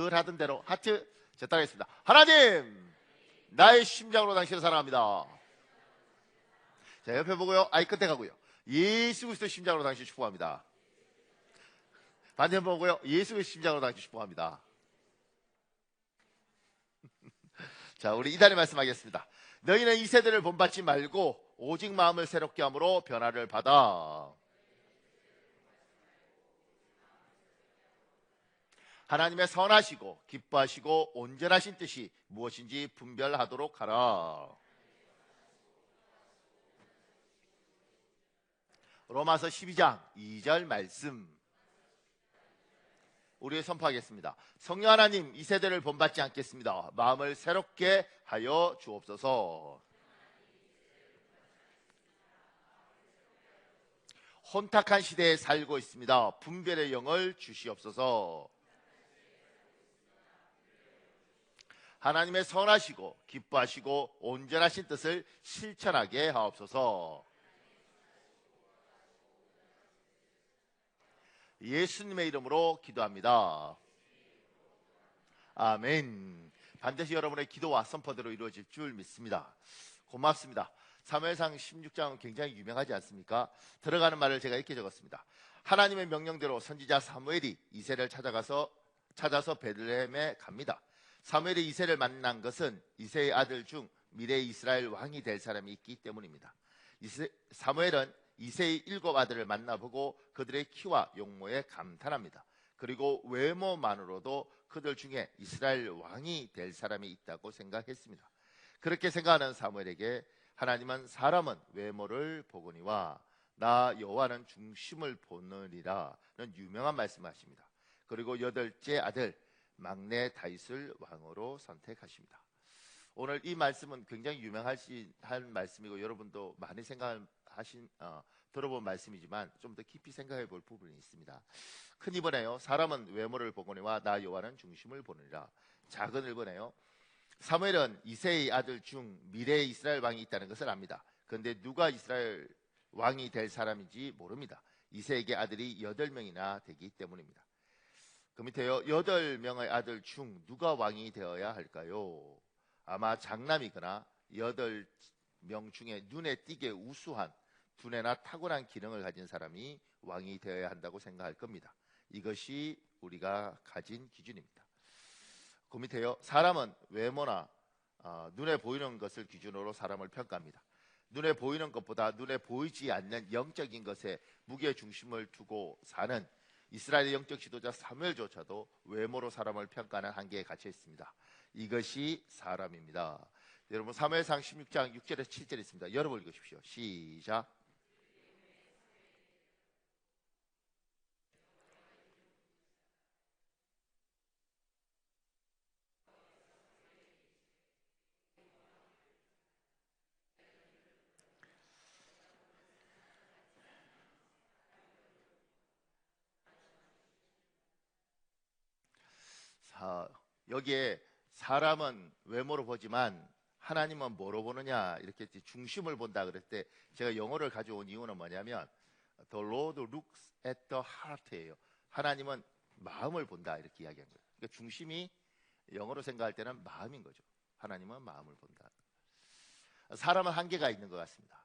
늘 하던 대로 하트. 자, 따라하겠습니다. 하나님, 나의 심장으로 당신을 사랑합니다. 자, 옆에 보고요. 아이 끝에 가고요. 예수 그리스도의 심장으로 당신 축복합니다. 반대편 보고요. 예수 그리스도의 심장으로 당신 축복합니다. 자, 우리 이단의 말씀하겠습니다. 너희는 이 세대를 본받지 말고 오직 마음을 새롭게 함으로 변화를 받아 하나님의 선하시고 기뻐하시고 온전하신 뜻이 무엇인지 분별하도록 하라. 로마서 12장 2절 말씀 우리 선포하겠습니다. 성령 하나님, 이 세대를 본받지 않겠습니다. 마음을 새롭게 하여 주옵소서. 혼탁한 시대에 살고 있습니다. 분별의 영을 주시옵소서. 하나님의 선하시고 기뻐하시고 온전하신 뜻을 실천하게 하옵소서. 예수님의 이름으로 기도합니다. 아멘. 반드시 여러분의 기도와 선포대로 이루어질 줄 믿습니다. 고맙습니다. 사무엘상 16장은 굉장히 유명하지 않습니까? 들어가는 말을 제가 이렇게 적었습니다. 하나님의 명령대로 선지자 사무엘이 이새를 찾아서 베들레헴에 갑니다. 사무엘이 이새를 만난 것은 이새의 아들 중 미래 이스라엘 왕이 될 사람이 있기 때문입니다. 사무엘은 이새의 7 아들을 만나보고 그들의 키와 용모에 감탄합니다. 그리고 외모만으로도 그들 중에 이스라엘 왕이 될 사람이 있다고 생각했습니다. 그렇게 생각하는 사무엘에게 하나님은 사람은 외모를 보거니와 나 여호와는 중심을 보느니라는 유명한 말씀하십니다. 그리고 8째 아들 막내 다윗을 왕으로 선택하십니다. 오늘 이 말씀은 굉장히 유명한 말씀이고 여러분도 많이 들어본 말씀이지만 좀 더 깊이 생각해 볼 부분이 있습니다. 큰 2번에요. 사람은 외모를 보거니와 나 여호와는 중심을 보느니라. 작은 1번에요. 사무엘은 이새의 아들 중 미래의 이스라엘 왕이 있다는 것을 압니다. 그런데 누가 이스라엘 왕이 될 사람인지 모릅니다. 이새에게 아들이 8명이나 되기 때문입니다. 그 밑에요. 8명의 아들 중 누가 왕이 되어야 할까요? 아마 장남이거나 8명 중에 눈에 띄게 우수한 두뇌나 탁월한 기능을 가진 사람이 왕이 되어야 한다고 생각할 겁니다. 이것이 우리가 가진 기준입니다. 그 밑에요. 사람은 외모나 눈에 보이는 것을 기준으로 사람을 평가합니다. 눈에 보이는 것보다 눈에 보이지 않는 영적인 것에 무게 중심을 두고 사는 이스라엘의 영적 지도자 사무엘조차도 외모로 사람을 평가하는 한계에 갇혀 있습니다. 이것이 사람입니다. 여러분 사무엘상 16장 6절에서 7절 있습니다. 여러분 읽으십시오. 시작. 여기에 사람은 외모로 보지만 하나님은 뭐로 보느냐 이렇게 중심을 본다 그럴 때 제가 영어를 가져온 이유는 뭐냐면 The Lord looks at the heart예요. 하나님은 마음을 본다 이렇게 이야기한 거예요. 그러니까 중심이 영어로 생각할 때는 마음인 거죠. 하나님은 마음을 본다. 사람은 한계가 있는 것 같습니다.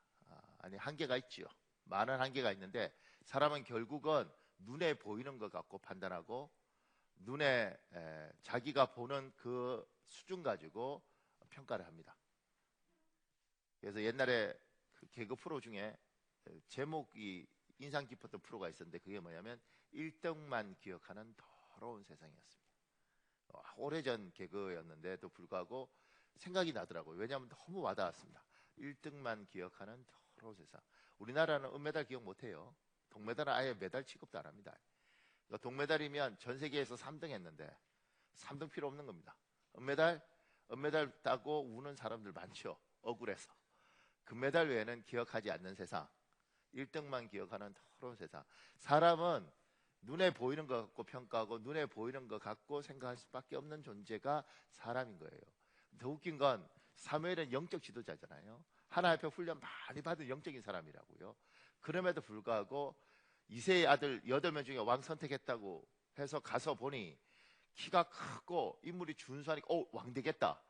아니 한계가 있지요. 많은 한계가 있는데 사람은 결국은 눈에 보이는 것 갖고 판단하고 눈에 자기가 보는 그 수준 가지고 평가를 합니다. 그래서 옛날에 그 개그 프로 중에 제목이 인상 깊었던 프로가 있었는데 그게 뭐냐면 1등만 기억하는 더러운 세상이었습니다. 오래전 개그였는데도 불구하고 생각이 나더라고요. 왜냐하면 너무 와닿았습니다. 1등만 기억하는 더러운 세상. 우리나라는 은메달 기억 못해요. 동메달은 아예 메달 취급도 안 합니다. 그러니까 동메달이면 전 세계에서 3등 했는데 3등 필요 없는 겁니다. 은메달 따고 우는 사람들 많죠. 억울해서. 금메달 외에는 기억하지 않는 세상. 1등만 기억하는 더러운 세상. 사람은 눈에 보이는 것 갖고 평가하고 눈에 보이는 것 갖고 생각할 수밖에 없는 존재가 사람인 거예요. 더 웃긴 건 사무엘은 영적 지도자잖아요. 하나님 앞에 훈련 많이 받은 영적인 사람이라고요. 그럼에도 불구하고 이새의 아들 8명 중에 왕 선택했다고 해서 가서 보니 키가 크고 인물이 준수하니까 왕 되겠다.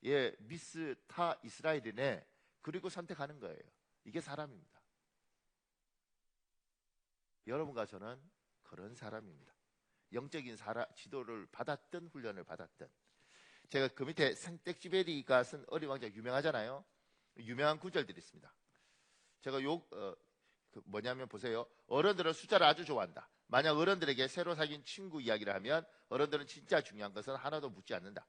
얘 미스타 이스라엘이네. 그리고 선택하는 거예요. 이게 사람입니다. 여러분과 저는 그런 사람입니다. 영적인 지도를 받았든 훈련을 받았든. 제가 그 밑에 생텍쥐베리가 쓴 어린 왕자 유명하잖아요. 유명한 구절들이 있습니다. 제가 뭐냐면 보세요. 어른들은 숫자를 아주 좋아한다. 만약 어른들에게 새로 사귄 친구 이야기를 하면 어른들은 진짜 중요한 것은 하나도 묻지 않는다.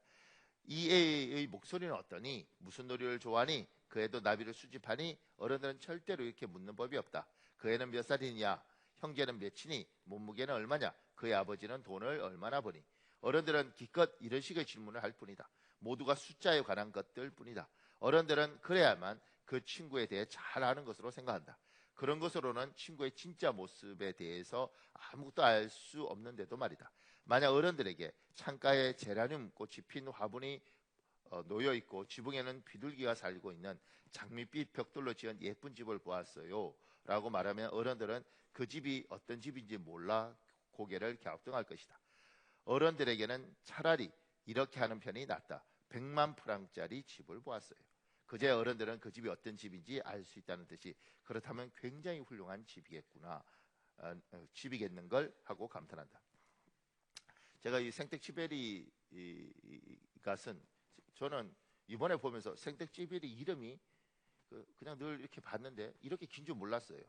이 애의 목소리는 어떠니? 무슨 놀이를 좋아하니? 그 애도 나비를 수집하니? 어른들은 절대로 이렇게 묻는 법이 없다. 그 애는 몇 살이냐? 형제는 몇이니? 몸무게는 얼마냐? 그의 아버지는 돈을 얼마나 버니? 어른들은 기껏 이런 식의 질문을 할 뿐이다. 모두가 숫자에 관한 것들 뿐이다. 어른들은 그래야만 그 친구에 대해 잘 아는 것으로 생각한다. 그런 것으로는 친구의 진짜 모습에 대해서 아무것도 알 수 없는데도 말이다. 만약 어른들에게 창가에 제라늄 꽃이 핀 화분이 놓여 있고 지붕에는 비둘기가 살고 있는 장밋빛 벽돌로 지은 예쁜 집을 보았어요 라고 말하면 어른들은 그 집이 어떤 집인지 몰라 고개를 갸우뚱할 것이다. 어른들에게는 차라리 이렇게 하는 편이 낫다. 100만 프랑짜리 집을 보았어요. 그제야 어른들은 그 집이 어떤 집인지 알 수 있다는 뜻이 그렇다면 굉장히 훌륭한 집이겠구나. 집이겠는 걸 하고 감탄한다. 제가 이 생텍쥐베리가 쓴 저는 이번에 보면서 생텍쥐베리 이름이 그냥 늘 이렇게 봤는데 이렇게 긴 줄 몰랐어요.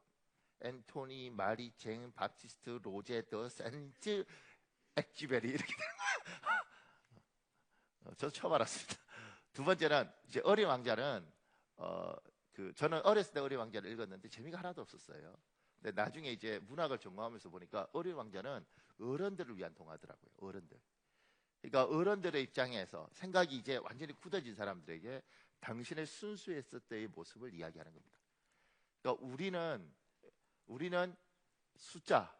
앤토니, 마리, 쟁, 바티스트, 로제, 더 센트, 엑쥐베리 이렇게 저 처음 알았습니다. 두 번째는 이제 어린 왕자는 저는 어렸을 때 어린 왕자를 읽었는데 재미가 하나도 없었어요. 근데 나중에 이제 문학을 전공하면서 보니까 어린 왕자는 어른들을 위한 동화더라고요. 어른들. 그러니까 어른들의 입장에서 생각이 이제 완전히 굳어진 사람들에게 당신의 순수했을 때의 모습을 이야기하는 겁니다. 그러니까 우리는 숫자,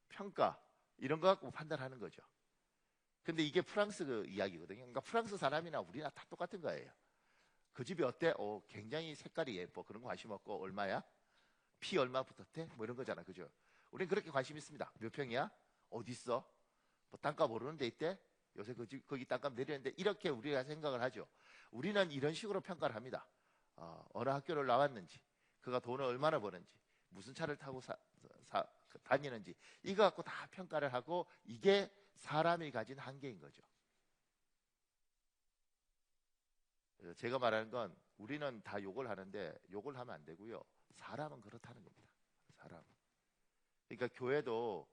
평가 이런 거 갖고 판단하는 거죠. 근데 이게 프랑스 이야기거든요. 그러니까 프랑스 사람이나 우리나 다 똑같은 거예요. 그 집이 어때? 굉장히 색깔이 예뻐. 그런 거 관심 없고 얼마야? 피 얼마 붙었대? 뭐 이런 거잖아. 그죠? 우리는 그렇게 관심 있습니다. 몇 평이야? 어디 있어? 뭐 땅값 오르는 데 있대? 요새 거기 땅값 내리는데 이렇게 우리가 생각을 하죠. 우리는 이런 식으로 평가를 합니다. 어느 학교를 나왔는지, 그가 돈을 얼마나 버는지, 무슨 차를 타고 다니는지 이거 갖고 다 평가를 하고 이게 사람이 가진 한계인 거죠. 제가 말하는 건 우리는 다 욕을 하는데 욕을 하면 안 되고요. 사람은 그렇다는 겁니다. 사람. 그러니까 교회도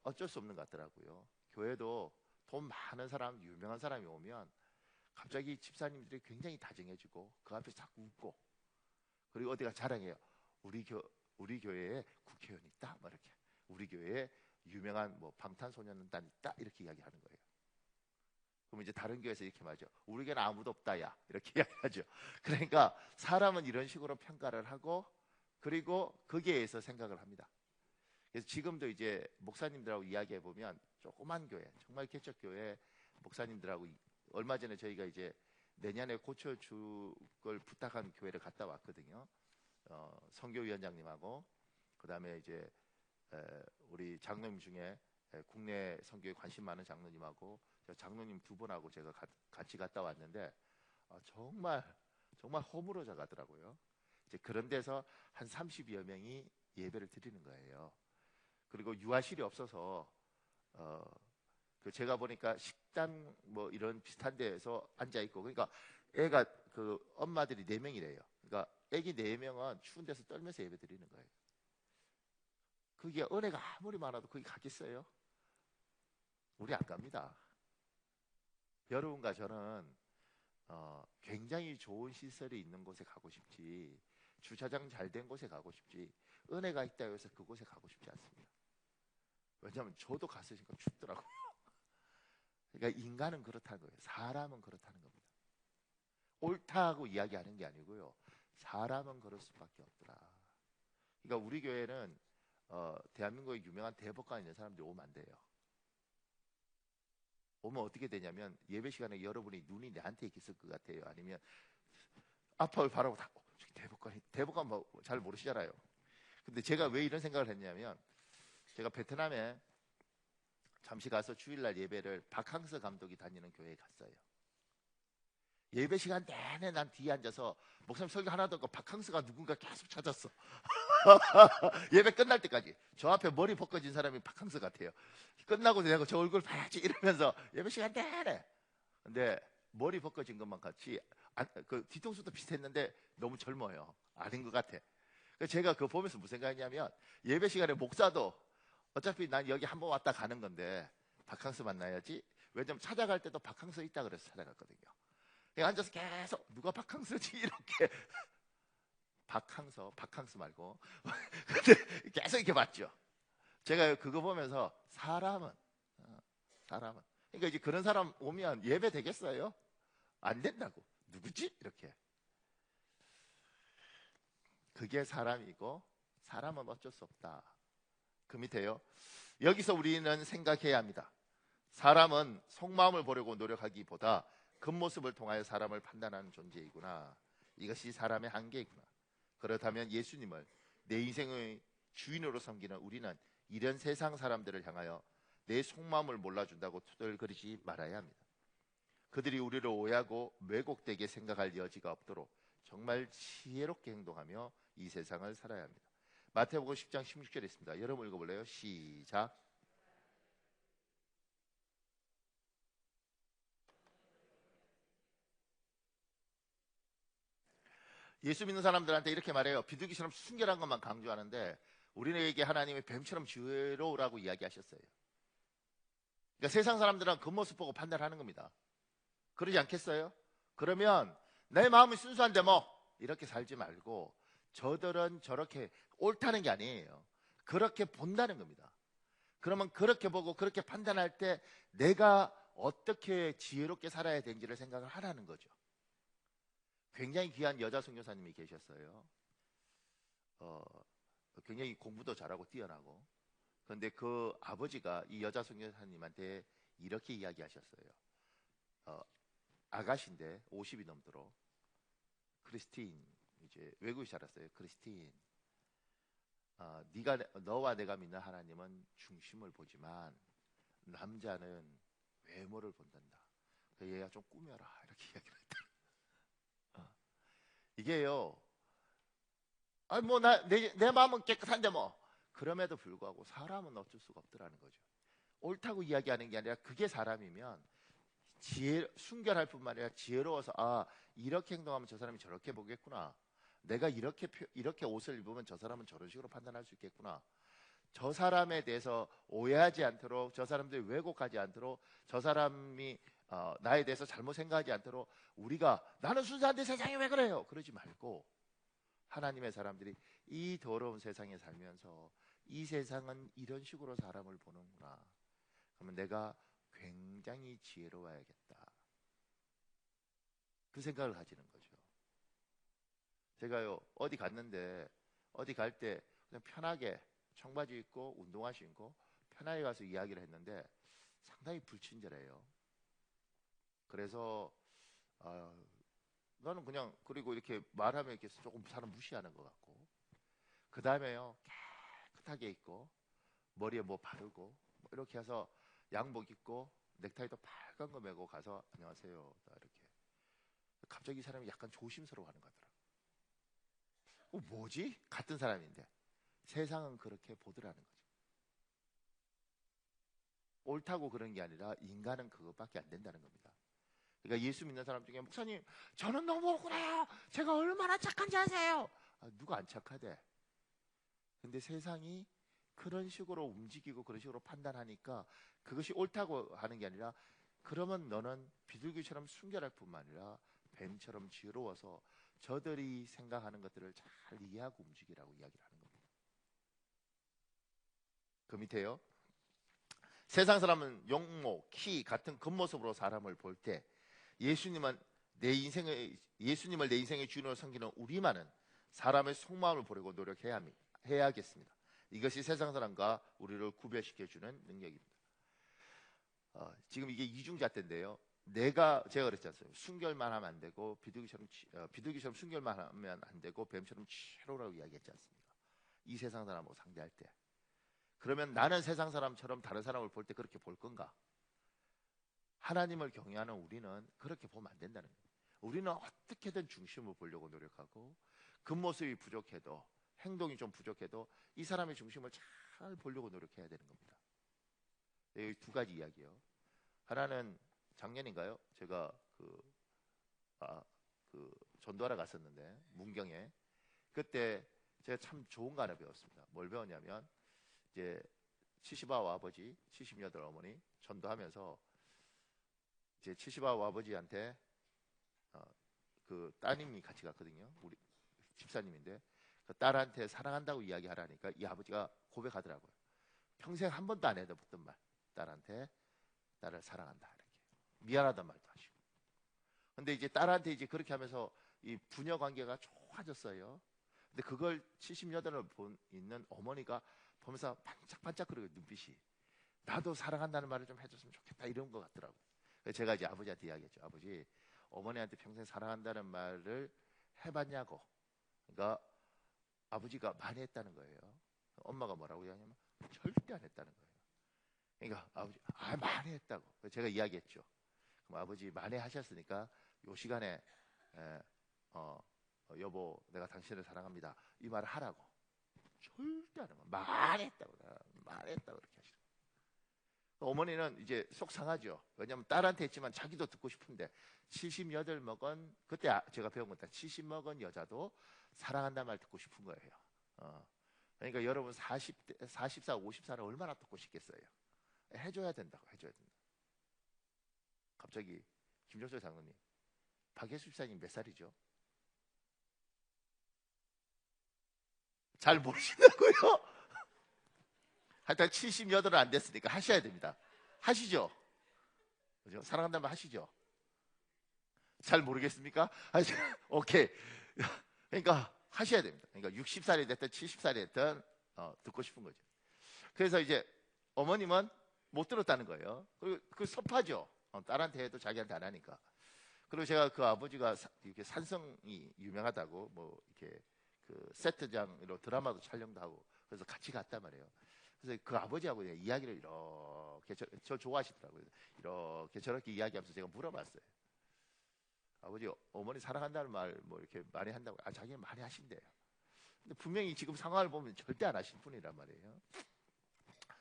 어쩔 수 없는 것 같더라고요. 교회도 돈 많은 사람, 유명한 사람이 오면 갑자기 집사님들이 굉장히 다정해지고 그 앞에 자꾸 웃고 그리고 어디가 자랑해요. 우리 교회에 국회의원 있다. 막 이렇게. 우리 교회에 유명한 뭐 방탄소년단 있다. 이렇게 이야기하는 거예요. 그럼 이제 다른 교회에서 이렇게 말하죠. 우리 교회는 아무도 없다야. 이렇게 이야기하죠. 그러니까 사람은 이런 식으로 평가를 하고 그리고 거기에 의해서 생각을 합니다. 그래서 지금도 이제 목사님들하고 이야기해 보면 조그만 교회, 정말 개척교회 목사님들하고 얼마 전에 저희가 이제 내년에 고쳐줄 걸 부탁한 교회를 갔다 왔거든요. 선교위원장님하고 그다음에 이제 우리 장로님 중에 국내 선교에 관심 많은 장로님하고 장로님 두 분하고 제가 같이 갔다 왔는데 정말 허물어져 가더라고요. 이제 그런 데서 한 30여 명이 예배를 드리는 거예요. 그리고 유아실이 없어서 제가 보니까 식당 뭐 이런 비슷한 데에서 앉아 있고 그러니까 애가 엄마들이 4명이래요. 그러니까 애기 4명은 추운 데서 떨면서 예배 드리는 거예요. 그게 은혜가 아무리 많아도 거기 가겠어요? 우리 안 갑니다. 여러분과 저는 굉장히 좋은 시설이 있는 곳에 가고 싶지 주차장 잘 된 곳에 가고 싶지 은혜가 있다고 해서 그곳에 가고 싶지 않습니다. 왜냐하면 저도 갔으니까 춥더라고요. 그러니까 인간은 그렇다는 거예요. 사람은 그렇다는 겁니다. 옳다고 이야기하는 게 아니고요. 사람은 그럴 수밖에 없더라. 그러니까 우리 교회는 대한민국에 유명한 대법관 있는 사람들이 오면 안 돼요. 오면 어떻게 되냐면 예배 시간에 여러분이 눈이 내한테 있을 것 같아요. 아니면 앞을 바라보고 대법관 뭐 잘 모르시잖아요. 근데 제가 왜 이런 생각을 했냐면 제가 베트남에 잠시 가서 주일날 예배를 박항서 감독이 다니는 교회에 갔어요. 예배 시간 내내 난 뒤에 앉아서 목사님 설교 하나도 없고 박항서가 누군가 계속 찾았어. 예배 끝날 때까지. 저 앞에 머리 벗겨진 사람이 박항서 같아요. 끝나고 내가 저 얼굴 봐야지 이러면서 예배 시간 내내. 근데 머리 벗겨진 것만 같이 그 뒤통수도 비슷했는데 너무 젊어요. 아닌 것 같아. 그래서 제가 그거 보면서 무슨 생각했냐면 예배 시간에 목사도 어차피 난 여기 한번 왔다 가는 건데 박항서 만나야지. 왜냐면 찾아갈 때도 박항서 있다 그래서 찾아갔거든요. 앉아서 계속 누가 박항서지 이렇게 박항서 말고 근데 계속 이렇게 봤죠. 제가 그거 보면서 사람은 그러니까 이제 그런 사람 오면 예배 되겠어요? 안 된다고. 누구지? 이렇게. 그게 사람이고 사람은 어쩔 수 없다. 그 밑에요. 여기서 우리는 생각해야 합니다. 사람은 속마음을 보려고 노력하기보다 겉모습을 통하여 사람을 판단하는 존재이구나. 이것이 사람의 한계이구나. 그렇다면 예수님을 내 인생의 주인으로 섬기는 우리는 이런 세상 사람들을 향하여 내 속마음을 몰라준다고 투덜거리지 말아야 합니다. 그들이 우리를 오해하고 왜곡되게 생각할 여지가 없도록 정말 지혜롭게 행동하며 이 세상을 살아야 합니다. 마태복음 10장 16절에 있습니다. 여러분 읽어볼래요? 시작. 예수 믿는 사람들한테 이렇게 말해요. 비둘기처럼 순결한 것만 강조하는데 우리에게 하나님이 뱀처럼 지혜로우라고 이야기하셨어요. 그러니까 세상 사람들은 겉모습 보고 판단하는 겁니다. 그러지 않겠어요? 그러면 내 마음이 순수한데 뭐 이렇게 살지 말고 저들은 저렇게 옳다는 게 아니에요. 그렇게 본다는 겁니다. 그러면 그렇게 보고 그렇게 판단할 때 내가 어떻게 지혜롭게 살아야 되는지를 생각을 하라는 거죠. 굉장히 귀한 여자 선교사님이 계셨어요. 굉장히 공부도 잘하고 뛰어나고. 그런데 그 아버지가 이 여자 선교사님한테 이렇게 이야기하셨어요. 아가씨인데 50이 넘도록 크리스틴, 이제 외국에 살았어요. 크리스틴, 너와 내가 믿는 하나님은 중심을 보지만 남자는 외모를 본단다. 얘가 좀 꾸며라 이렇게 이야기를 했다. 이게요. 내 마음은 깨끗한데 뭐. 그럼에도 불구하고 사람은 어쩔 수가 없더라는 거죠. 옳다고 이야기하는 게 아니라 그게 사람이면 순결할 뿐만 아니라 지혜로워서 이렇게 행동하면 저 사람이 저렇게 보겠구나. 내가 이렇게 옷을 입으면 저 사람은 저런 식으로 판단할 수 있겠구나. 저 사람에 대해서 오해하지 않도록, 저 사람들이 왜곡하지 않도록, 저 사람이 나에 대해서 잘못 생각하지 않도록 우리가 나는 순수한데 세상이 왜 그래요? 그러지 말고 하나님의 사람들이 이 더러운 세상에 살면서 이 세상은 이런 식으로 사람을 보는구나. 그러면 내가 굉장히 지혜로워야겠다. 그 생각을 가지는 거죠. 제가요 어디 갔는데 어디 갈 때 그냥 편하게 청바지 입고 운동화 신고 편하게 가서 이야기를 했는데 상당히 불친절해요. 그래서 나는 그냥 그리고 이렇게 말하면 이렇게 조금 사람 무시하는 것 같고 그 다음에요 깨끗하게 입고 머리에 뭐 바르고 뭐 이렇게 해서 양복 입고 넥타이도 빨간 거 메고 가서 안녕하세요 이렇게 갑자기 이 사람이 약간 조심스러워하는 것 같더라고요. 뭐지? 같은 사람인데 세상은 그렇게 보더라는 거죠. 옳다고 그런 게 아니라 인간은 그것밖에 안 된다는 겁니다. 그러니까 예수 믿는 사람 중에 목사님 저는 너무 억울해요. 제가 얼마나 착한지 아세요? 누가 안 착하대? 근데 세상이 그런 식으로 움직이고 그런 식으로 판단하니까 그것이 옳다고 하는 게 아니라 그러면 너는 비둘기처럼 순결할 뿐만 아니라 뱀처럼 지혜로워서 저들이 생각하는 것들을 잘 이해하고 움직이라고 이야기를 하는 겁니다. 그 밑에요. 세상 사람은 용모, 키 같은 겉모습으로 사람을 볼 때 예수님을 내 인생의 주인으로 섬기는 우리만은 사람의 속마음을 보려고 노력해야겠습니다. 이것이 세상 사람과 우리를 구별시켜주는 능력입니다. 지금 이게 이중잣대인데요. 제가 그랬지 않습니까? 순결만 하면 안 되고 비둘기처럼 순결만 하면 안 되고 뱀처럼 지혜로우라고 이야기했지 않습니까? 이 세상 사람하고 상대할 때. 그러면 나는 세상 사람처럼 다른 사람을 볼 때 그렇게 볼 건가? 하나님을 경외하는 우리는 그렇게 보면 안 된다는 거예요. 우리는 어떻게든 중심을 보려고 노력하고 겉모습이 부족해도 행동이 좀 부족해도 이 사람의 중심을 잘 보려고 노력해야 되는 겁니다. 여기 두 가지 이야기요. 하나는 작년인가요? 제가 전도하러 갔었는데 문경에 그때 제가 참 좋은 거 하나 배웠습니다. 뭘 배웠냐면 이제 70아우 아버지, 70여덟 어머니 전도하면서 이제 70아우 아버지한테 그 따님이 같이 갔거든요. 우리 집사님인데 그 딸한테 사랑한다고 이야기하라니까 이 아버지가 고백하더라고요. 평생 한 번도 안 해봤던 말. 딸한테 딸을 사랑한다 이렇게 미안하단 말도 하시고. 근데 이제 딸한테 이제 그렇게 하면서 이 부녀 관계가 좋아졌어요. 근데 그걸 70여덟을 있는 어머니가 보면서 반짝반짝거리고 눈빛이 나도 사랑한다는 말을 좀 해줬으면 좋겠다 이런 것 같더라고요. 그래서 제가 이제 아버지한테 이야기했죠. 아버지, 어머니한테 평생 사랑한다는 말을 해봤냐고. 그러니까 아버지가 많이 했다는 거예요. 엄마가 뭐라고 이야기하냐면 절대 안 했다는 거예요. 그러니까 아버지 많이 했다고. 그래서 제가 이야기했죠. 그럼 아버지 많이 하셨으니까 요 시간에 여보 내가 당신을 사랑합니다 이 말을 하라고. 절대 안 하고 많이 했다고 많이 했다고 그렇게 하시고. 어머니는 이제 속 상하죠. 왜냐하면 딸한테 했지만 자기도 듣고 싶은데 70여덟 먹은 그때 제가 배운 건다 70 먹은 여자도 사랑한다는 말 듣고 싶은 거예요. 그러니까 여러분 40대, 44, 54는 얼마나 듣고 싶겠어요. 해줘야 된다고. 해줘야 된다. 갑자기 김종철 장로님, 박예수 집사님 몇 살이죠? 잘 모르신다고요? 하여튼 78은 안 됐으니까 하셔야 됩니다. 하시죠? 그죠? 사랑한다는 말 하시죠? 잘 모르겠습니까? 오케이. 그러니까 하셔야 됩니다. 그러니까 60살이 됐든 70살이 됐든 듣고 싶은 거죠. 그래서 이제 어머님은 못 들었다는 거예요. 그리고 그 섭하죠. 딸한테 해도 자기한테 안 하니까. 그리고 제가 그 아버지가 이렇게 산성이 유명하다고 뭐 이렇게 그 세트장으로 드라마도 촬영도 하고 그래서 같이 갔단 말이에요. 그래서 그 아버지하고 이야기를 이렇게 저 좋아하시더라고요. 이렇게 저렇게 이야기하면서 제가 물어봤어요. 아버지, 어머니 사랑한다는 말 뭐 이렇게 많이 한다고. 자기는 많이 하신대요. 근데 분명히 지금 상황을 보면 절대 안 하실 분이란 말이에요.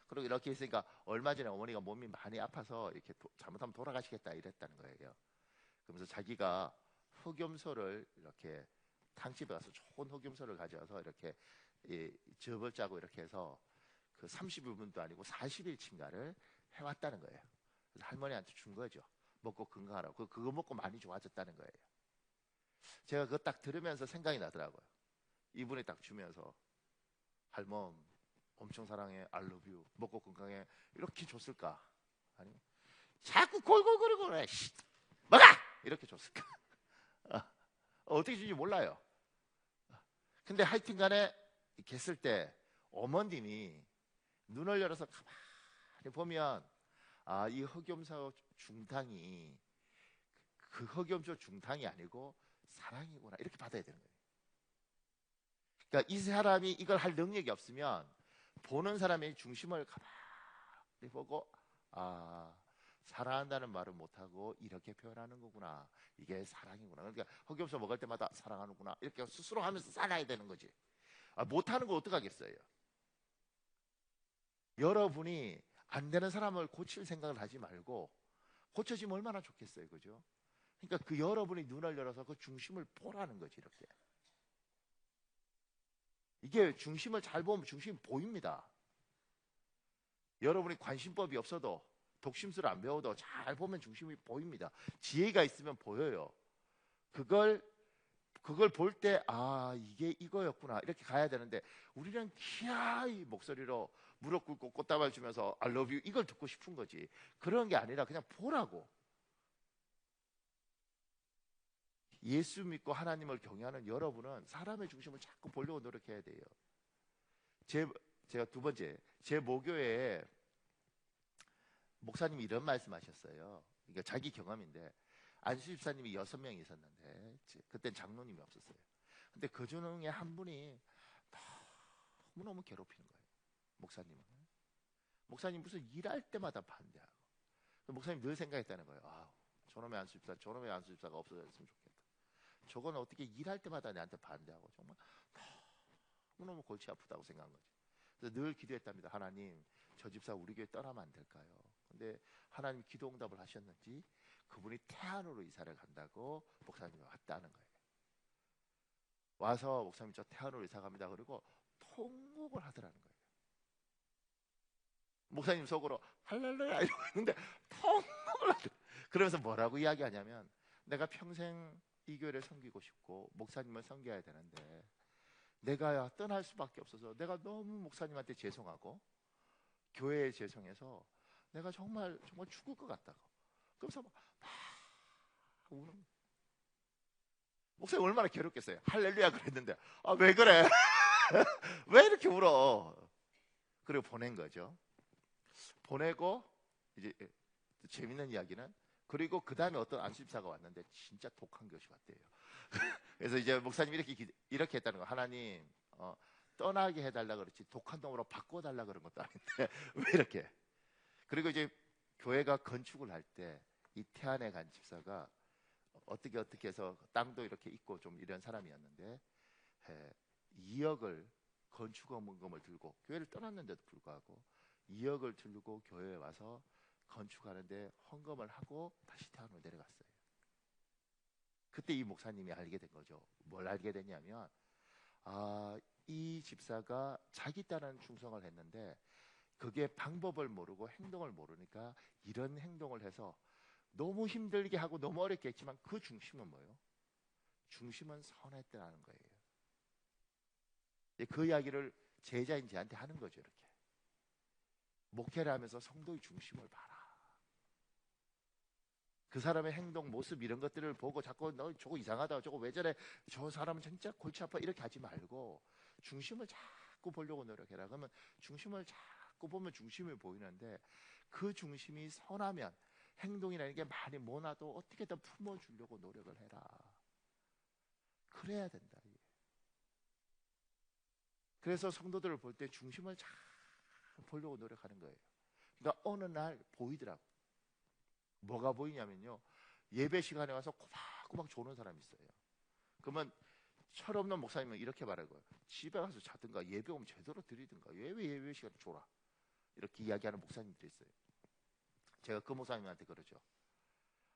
그리고 이렇게 했으니까 얼마 전에 어머니가 몸이 많이 아파서 이렇게 잘못하면 돌아가시겠다 이랬다는 거예요. 그러면서 자기가 흑염소를 이렇게 탕집에 가서 좋은 흑염소를 가져와서 이렇게 접을 짜고 이렇게 해서 그 30일분도 아니고 40일치인가를 해왔다는 거예요. 그래서 할머니한테 준 거죠. 먹고 건강하라고. 그거 먹고 많이 좋아졌다는 거예요. 제가 그거 딱 들으면서 생각이 나더라고요. 이분이 딱 주면서 할멈 엄청 사랑해, I love you, 먹고 건강해 이렇게 줬을까? 아니 자꾸 골골거리고 그래. 먹어! 이렇게 줬을까? 어떻게 준지 몰라요. 근데 하여튼 간에 이렇게 했을 때 어머님이 눈을 열어서 가만히 보면 이 흑염소 중탕이 그 흑염소 중탕이 아니고 사랑이구나 이렇게 받아야 되는 거예요. 그러니까 이 사람이 이걸 할 능력이 없으면 보는 사람의 중심을 가만히 보고 사랑한다는 말을 못하고 이렇게 표현하는 거구나. 이게 사랑이구나. 그러니까 흑염소 먹을 때마다 사랑하는구나. 이렇게 스스로 하면서 살아야 되는 거지. 못하는 거 어떡하겠어요. 여러분이 안 되는 사람을 고칠 생각을 하지 말고 고쳐지면 얼마나 좋겠어요. 그죠? 그러니까 그 여러분이 눈을 열어서 그 중심을 보라는 거지. 이렇게. 이게 중심을 잘 보면 중심이 보입니다. 여러분이 관심법이 없어도 독심술을 안 배워도 잘 보면 중심이 보입니다. 지혜가 있으면 보여요. 그걸 볼 때 이게 이거였구나 이렇게 가야 되는데 우리는 기아이 목소리로 무릎 꿇고 꽃다발 주면서 I love you 이걸 듣고 싶은 거지. 그런 게 아니라 그냥 보라고. 예수 믿고 하나님을 경외하는 여러분은 사람의 중심을 자꾸 보려고 노력해야 돼요. 제가 두 번째, 제 모교에 목사님이 이런 말씀하셨어요. 그러니까 자기 경험인데 안수 집사님이 6명이 있었는데 그땐 장로님이 없었어요. 근데 그 중에 한 분이 너무너무 괴롭히는 거예요. 목사님은. 목사님 무슨 일할 때마다 반대하고. 목사님 늘 생각했다는 거예요. 아, 저놈의 안수집사가 없어졌으면 좋겠다. 저건 어떻게 일할 때마다 내한테 반대하고 정말 너무너무 골치 아프다고 생각한 거죠. 그래서 늘 기도했답니다. 하나님, 저 집사 우리 교회 떠나면 안 될까요? 근데 하나님 기도 응답을 하셨는지 그분이 태안으로 이사를 간다고 목사님이 왔다는 거예요. 와서 목사님 저 태안으로 이사 갑니다. 그리고 통곡을 하더라는 거예요. 목사님 속으로 할렐루야 이러고 있는데 통곡을 하더라고요. 그러면서 뭐라고 이야기하냐면 내가 평생 이 교회를 섬기고 싶고 목사님을 섬겨야 되는데 내가 떠날 수밖에 없어서 내가 너무 목사님한테 죄송하고 교회에 죄송해서 내가 정말 죽을 것 같다고. 그래서 막 우는 거예요. 목사님 얼마나 괴롭겠어요. 할렐루야 그랬는데 아, 왜 그래? 왜 이렇게 울어? 그리고 보낸 거죠. 보내고 이제 재밌는 이야기는 그리고 그 다음에 어떤 안수집사가 왔는데 진짜 독한 교시 같대요. 그래서 이제 목사님이 이렇게 했다는 거. 하나님 떠나게 해달라 그렇지 독한 놈으로 바꿔달라 그런 것도 아닌데 왜 이렇게. 그리고 이제 교회가 건축을 할 때 이 태안에 간 집사가 어떻게 해서 땅도 이렇게 있고 좀 이런 사람이었는데 2억을 건축원금을 들고 교회를 떠났는데도 불구하고 2억을 들고 교회에 와서 건축하는데 헌금을 하고 다시 태안으로 내려갔어요. 그때 이 목사님이 알게 된 거죠. 뭘 알게 됐냐면 이 집사가 자기 딸은 충성을 했는데 그게 방법을 모르고 행동을 모르니까 이런 행동을 해서 너무 힘들게 하고 너무 어렵게 했지만 그 중심은 뭐예요? 중심은 선했다는 거예요. 그 이야기를 제자인 저한테 하는 거죠. 이렇게 목회를 하면서 성도의 중심을 봐라. 그 사람의 행동, 모습 이런 것들을 보고 자꾸 너 저거 이상하다, 저거 왜 저래, 저 사람은 진짜 골치 아파 이렇게 하지 말고 중심을 자꾸 보려고 노력해라. 그러면 중심을 자꾸 보면 중심이 보이는데 그 중심이 선하면 행동이라는 게 많이 모나도 어떻게든 품어주려고 노력을 해라. 그래야 된다. 그래서 성도들을 볼 때 중심을 잘 보려고 노력하는 거예요. 그러니까 어느 날 보이더라고. 뭐가 보이냐면요, 예배 시간에 와서 꼬박꼬박 조는 사람이 있어요. 그러면 철없는 목사님은 이렇게 말하고요, 집에 가서 자든가 예배 오면 제대로 드리든가 왜 예배 시간에 졸아, 이렇게 이야기하는 목사님들이 있어요. 제가 그 목사님한테 그러죠.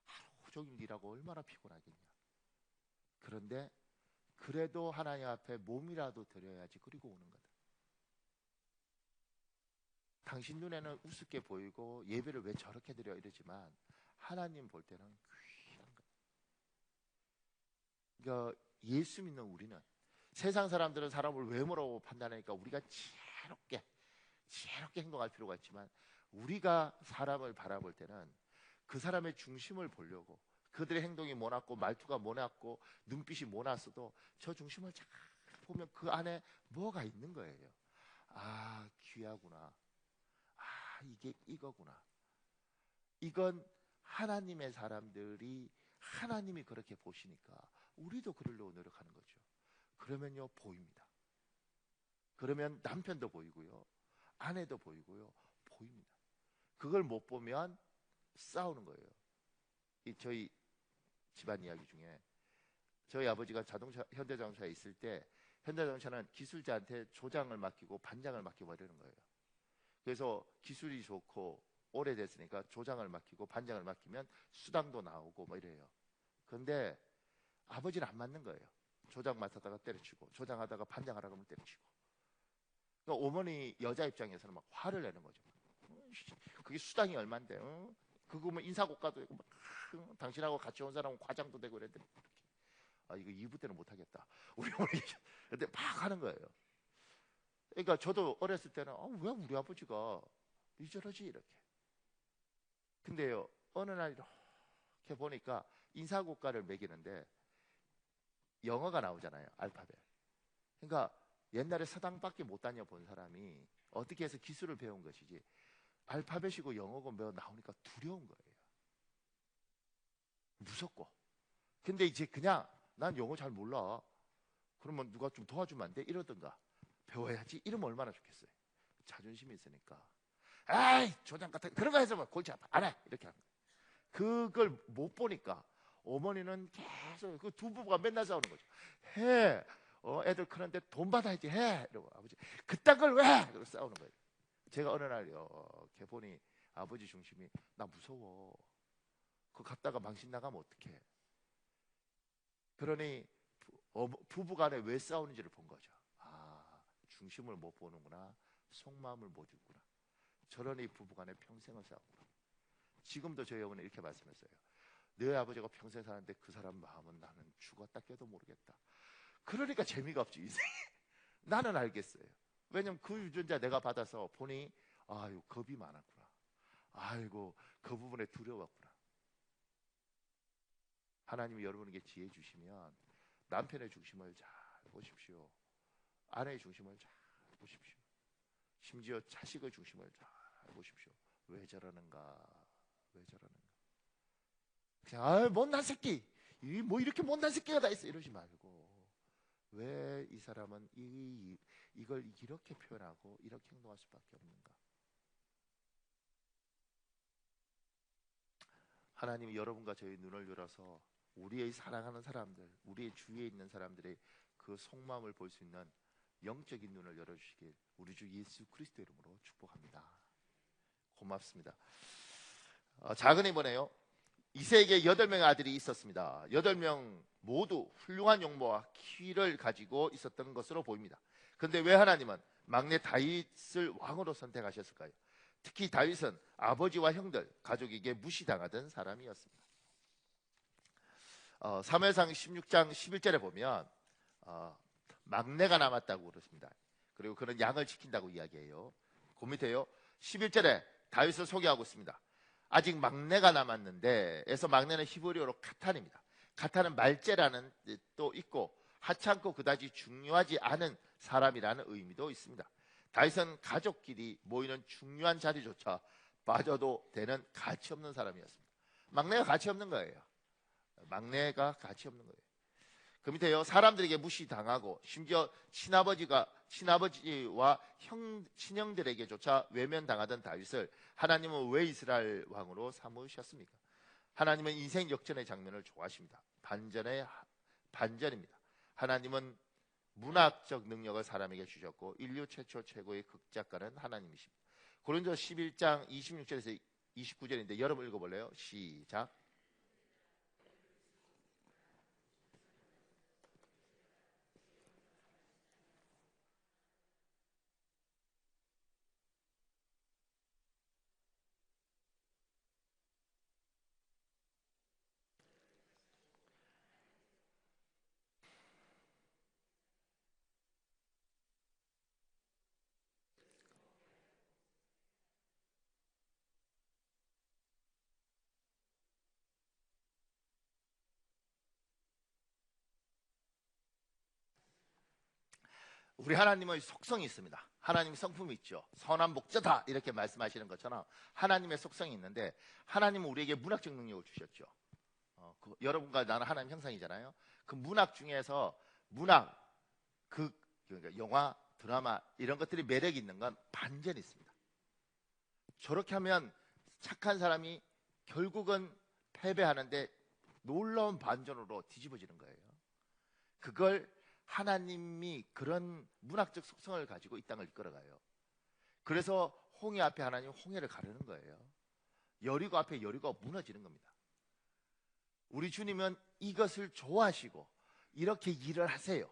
하루 종일 일하고 얼마나 피곤하겠냐. 그런데 그래도 하나님 앞에 몸이라도 드려야지 그리고 오는 거다. 당신 눈에는 우습게 보이고 예배를 왜 저렇게 드려 이러지만 하나님 볼 때는 귀한 거예요. 그러니까 예수 믿는 우리는, 세상 사람들은 사람을 외모로 판단하니까 우리가 지혜롭게 행동할 필요가 있지만 우리가 사람을 바라볼 때는 그 사람의 중심을 보려고, 그들의 행동이 모났고 말투가 모났고 눈빛이 모났어도 저 중심을 잘 보면 그 안에 뭐가 있는 거예요. 아, 귀하구나. 아, 이게 이거구나. 이건 하나님의 사람들이, 하나님이 그렇게 보시니까 우리도 그러려고 노력하는 거죠. 그러면요, 보입니다. 그러면 남편도 보이고요, 아내도 보이고요, 보입니다. 그걸 못 보면 싸우는 거예요. 저희 집안 이야기 중에 저희 아버지가 현대자동차에 있을 때 현대자동차는 기술자한테 조장을 맡기고 반장을 맡기고 이러는 거예요. 그래서 기술이 좋고 오래됐으니까 조장을 맡기고 반장을 맡기면 수당도 나오고 뭐 이래요. 그런데 아버지는 안 맞는 거예요. 조장 맡았다가 때려치고, 조장하다가 반장하라고 하면 때려치고. 그러니까 어머니 여자 입장에서는 막 화를 내는 거죠. 그게 수당이 얼만데, 그거 뭐 인사고과도 되고, 당신하고 같이 온 사람은 과장도 되고 이랬더니 이거 2부 때는 못하겠다. 우리 어머니 근데 막 하는 거예요. 그러니까 저도 어렸을 때는 왜 우리 아버지가 이저러지 이렇게. 근데요, 어느 날 이렇게 보니까 인사고과를 매기는데 영어가 나오잖아요, 알파벳. 그러니까 옛날에 서당밖에 못 다녀본 사람이 어떻게 해서 기술을 배운 것이지 알파벳이고 영어고 뭐 나오니까 두려운 거예요. 무섭고. 근데 이제 그냥 난 영어 잘 몰라, 그러면 누가 좀 도와주면 안 돼? 이러든가 배워야지 이러면 얼마나 좋겠어요. 자존심이 있으니까 에이 조장 같은 그런 거 해서 뭐 골치 아파 안 해 이렇게 하는 거예요. 그걸 못 보니까 어머니는 계속 그 두 부부가 맨날 싸우는 거죠. 해 애들 크는데 돈 받아야지 해 이러고 아버지 그딴 걸 왜 그러고 싸우는 거예요. 제가 어느 날 이렇게 보니 아버지 중심이 나 무서워 그거 갔다가 망신 나가면 어떡해. 그러니 부부간에 왜 싸우는지를 본 거죠. 아 중심을 못 보는구나 속마음을 못 읽구나. 저러니 부부간에 평생을 싸우구나. 지금도 저희 어머니 이렇게 말씀했어요. 내 아버지가 평생 사는데 그 사람 마음은 나는 죽었다 깨도 모르겠다. 그러니까 재미가 없지 인생에. 나는 알겠어요. 왜냐면 그 유전자 내가 받아서 보니 아유 겁이 많았구나. 아이고 그 부분에 두려웠구나. 하나님이 여러분에게 지혜 주시면 남편의 중심을 잘 보십시오. 아내의 중심을 잘 보십시오. 심지어 자식의 중심을 잘 보십시오. 왜 저러는가? 왜 저러는가? 그냥 아 못난 새끼, 뭐 이렇게 못난 새끼가 다 있어 이러지 말고 왜 이 사람은 이걸 이렇게 표현하고 이렇게 행동할 수밖에 없는가? 하나님이 여러분과 저희 눈을 열어서 우리의 사랑하는 사람들, 우리의 주위에 있는 사람들의 그 속마음을 볼 수 있는 영적인 눈을 열어주시길 우리 주 예수 그리스도 이름으로 축복합니다. 고맙습니다. 작은 이번에요. 이세에게 8명의 아들이 있었습니다. 8명 모두 훌륭한 용모와 키를 가지고 있었던 것으로 보입니다. 그런데 왜 하나님은 막내 다윗을 왕으로 선택하셨을까요? 특히 다윗은 아버지와 형들, 가족에게 무시당하던 사람이었습니다. 사무엘상 16장 11절에 보면 막내가 남았다고 그렇습니다. 그리고 그는 양을 지킨다고 이야기해요. 그 밑에요 11절에 다윗을 소개하고 있습니다. 아직 막내가 남았는데 에서 막내는 히브리어로 카탄입니다. 카탄은 말제라는 뜻도 있고 하찮고 그다지 중요하지 않은 사람이라는 의미도 있습니다. 다윗은 가족끼리 모이는 중요한 자리조차 빠져도 되는 가치 없는 사람이었습니다. 막내가 가치 없는 거예요. 막내가 가치 없는 거예요. 그 밑에요 사람들에게 무시당하고 심지어 친아버지와 친형들에게조차 외면당하던 다윗을 하나님은 왜 이스라엘 왕으로 삼으셨습니까? 하나님은 인생 역전의 장면을 좋아하십니다. 반전입니다. 하나님은 문학적 능력을 사람에게 주셨고 인류 최초 최고의 극작가는 하나님이십니다. 고린도 11장 26절에서 29절인데 여러분 읽어볼래요? 시작. 우리 하나님의 속성이 있습니다. 하나님 성품이 있죠. 선한 목자다 이렇게 말씀하시는 것처럼 하나님의 속성이 있는데 하나님은 우리에게 문학적 능력을 주셨죠. 여러분과 나는 하나님 형상이잖아요. 그 문학 중에서 그러니까 영화, 드라마 이런 것들이 매력이 있는 건 반전이 있습니다. 저렇게 하면 착한 사람이 결국은 패배하는데 놀라운 반전으로 뒤집어지는 거예요. 그걸 하나님이 그런 문학적 속성을 가지고 이 땅을 이끌어가요. 그래서 홍해 앞에 하나님 홍해를 가르는 거예요. 여리고 앞에 여리고가 무너지는 겁니다. 우리 주님은 이것을 좋아하시고 이렇게 일을 하세요.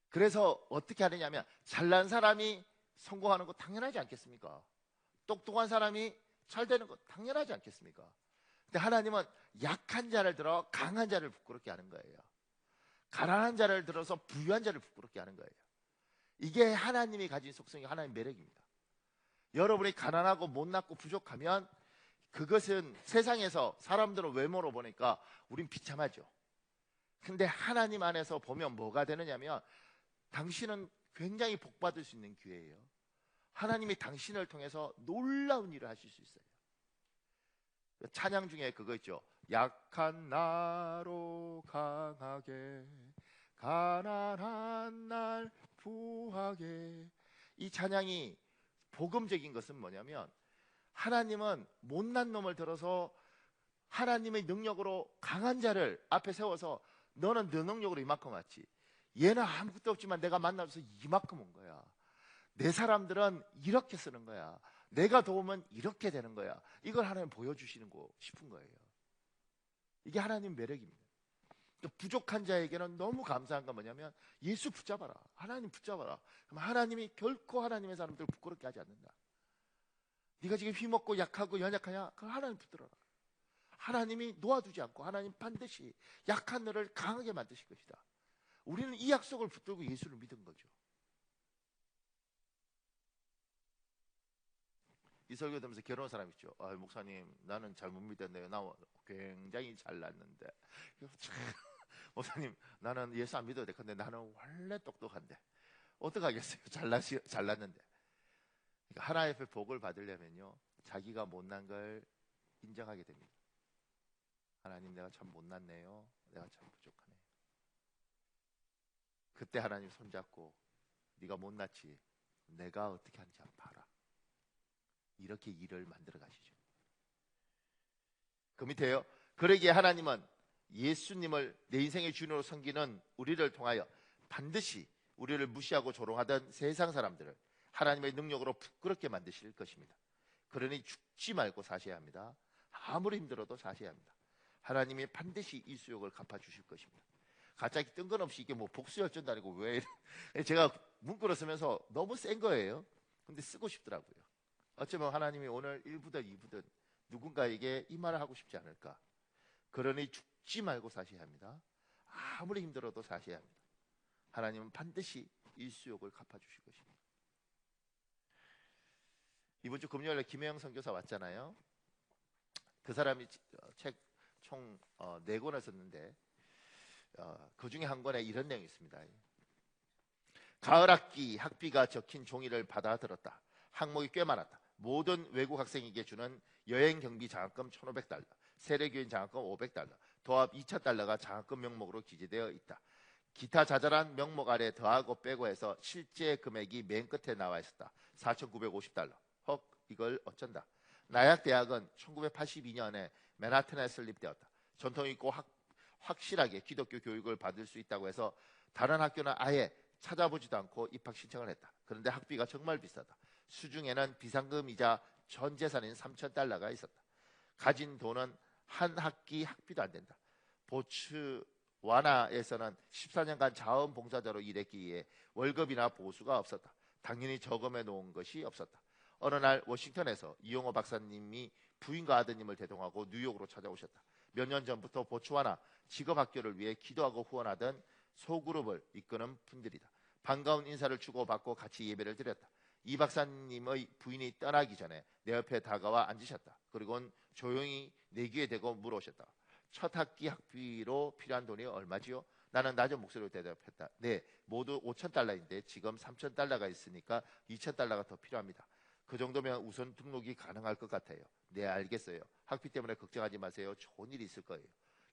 그래서 어떻게 하느냐면 잘난 사람이 성공하는 거 당연하지 않겠습니까? 똑똑한 사람이 잘 되는 거 당연하지 않겠습니까? 근데 하나님은 약한 자를 들어 강한 자를 부끄럽게 하는 거예요. 가난한 자를 들어서 부유한 자를 부끄럽게 하는 거예요. 이게 하나님이 가진 속성이 하나님의 매력입니다. 여러분이 가난하고 못났고 부족하면 그것은 세상에서 사람들은 외모로 보니까 우린 비참하죠. 근데 하나님 안에서 보면 뭐가 되느냐면 당신은 굉장히 복받을 수 있는 기회예요. 하나님이 당신을 통해서 놀라운 일을 하실 수 있어요. 찬양 중에 그거 있죠. 약한 나로 강하게 가난한 날 부하게. 이 찬양이 복음적인 것은 뭐냐면 하나님은 못난 놈을 들어서 하나님의 능력으로 강한 자를 앞에 세워서 너는 너 능력으로 이만큼 왔지, 얘는 아무것도 없지만 내가 만나서 이만큼 온 거야, 내 사람들은 이렇게 쓰는 거야, 내가 도우면 이렇게 되는 거야, 이걸 하나님 보여주시는 거 싶은 거예요. 이게 하나님 매력입니다. 또 부족한 자에게는 너무 감사한 건 뭐냐면 예수 붙잡아라, 하나님 붙잡아라. 그럼 하나님이 결코 하나님의 사람들을 부끄럽게 하지 않는다. 네가 지금 힘없고 약하고 연약하냐? 그럼 하나님 붙들어라. 하나님이 놓아두지 않고 하나님 반드시 약한 너를 강하게 만드실 것이다. 우리는 이 약속을 붙들고 예수를 믿은 거죠. 이 설교 들으면서 괴로운 사람 있죠. 아, 목사님 나는 잘 못 믿었네요. 나 굉장히 잘났는데. 목사님 나는 예수 안 믿어도 돼. 근데 나는 원래 똑똑한데 어떡하겠어요. 잘났는데. 그러니까 하나님의 복을 받으려면요, 자기가 못난 걸 인정하게 됩니다. 하나님 내가 참 못났네요. 내가 참 부족하네요. 그때 하나님 손잡고 네가 못났지, 내가 어떻게 하는지 한번 봐라. 이렇게 일을 만들어 가시죠. 그 밑에요. 그러기에 하나님은 예수님을 내 인생의 주인으로 섬기는 우리를 통하여 반드시 우리를 무시하고 조롱하던 세상 사람들을 하나님의 능력으로 부끄럽게 만드실 것입니다. 그러니 죽지 말고 사셔야 합니다. 아무리 힘들어도 사셔야 합니다. 하나님이 반드시 이 수욕을 갚아주실 것입니다. 갑자기 뜬금없이 이게 뭐 복수열전도 아니고 왜 제가 문구를 쓰면서 너무 센 거예요. 근데 쓰고 싶더라고요. 어쩌면 하나님이 오늘 1부든 2부든 누군가에게 이 말을 하고 싶지 않을까. 그러니 죽지 말고 사셔야 합니다. 아무리 힘들어도 사셔야 합니다. 하나님은 반드시 이 수욕을 갚아주실 것입니다. 이번 주 금요일에 김혜영 선교사 왔잖아요. 그 사람이 책 총 4권을 썼는데 그 중에 한 권에 이런 내용이 있습니다. 가을 학기 학비가 적힌 종이를 받아 들었다. 항목이 꽤 많았다. 모든 외국 학생에게 주는 여행 경비 장학금 1,500달러, 세례교인 장학금 500달러, 도합 2,000달러가 장학금 명목으로 기재되어 있다. 기타 자잘한 명목 아래 더하고 빼고 해서 실제 금액이 맨 끝에 나와 있었다. 4,950달러. 헉, 이걸 어쩐다. 나약 대학은 1982년에 맨하튼에 설립되었다. 전통 있고 확실하게 기독교 교육을 받을 수 있다고 해서 다른 학교는 아예 찾아보지도 않고 입학 신청을 했다. 그런데 학비가 정말 비싸다. 수중에는 비상금이자 전 재산인 3,000달러가 있었다. 가진 돈은 한 학기 학비도 안 된다. 보츠와나에서는 14년간 자원봉사자로 일했기에 월급이나 보수가 없었다. 당연히 저금해 놓은 것이 없었다. 어느 날 워싱턴에서 이용호 박사님이 부인과 아드님을 대동하고 뉴욕으로 찾아오셨다. 몇 년 전부터 보츠와나 직업학교를 위해 기도하고 후원하던 소그룹을 이끄는 분들이다. 반가운 인사를 주고받고 같이 예배를 드렸다. 이 박사님의 부인이 떠나기 전에 내 옆에 다가와 앉으셨다. 그리고는 조용히 내 귀에 대고 물어오셨다. 첫 학기 학비로 필요한 돈이 얼마지요? 나는 낮은 목소리로 대답했다. 네, 모두 5,000달러인데 지금 3,000달러가 있으니까 2,000달러가 더 필요합니다. 그 정도면 우선 등록이 가능할 것 같아요. 네, 알겠어요. 학비 때문에 걱정하지 마세요. 좋은 일이 있을 거예요.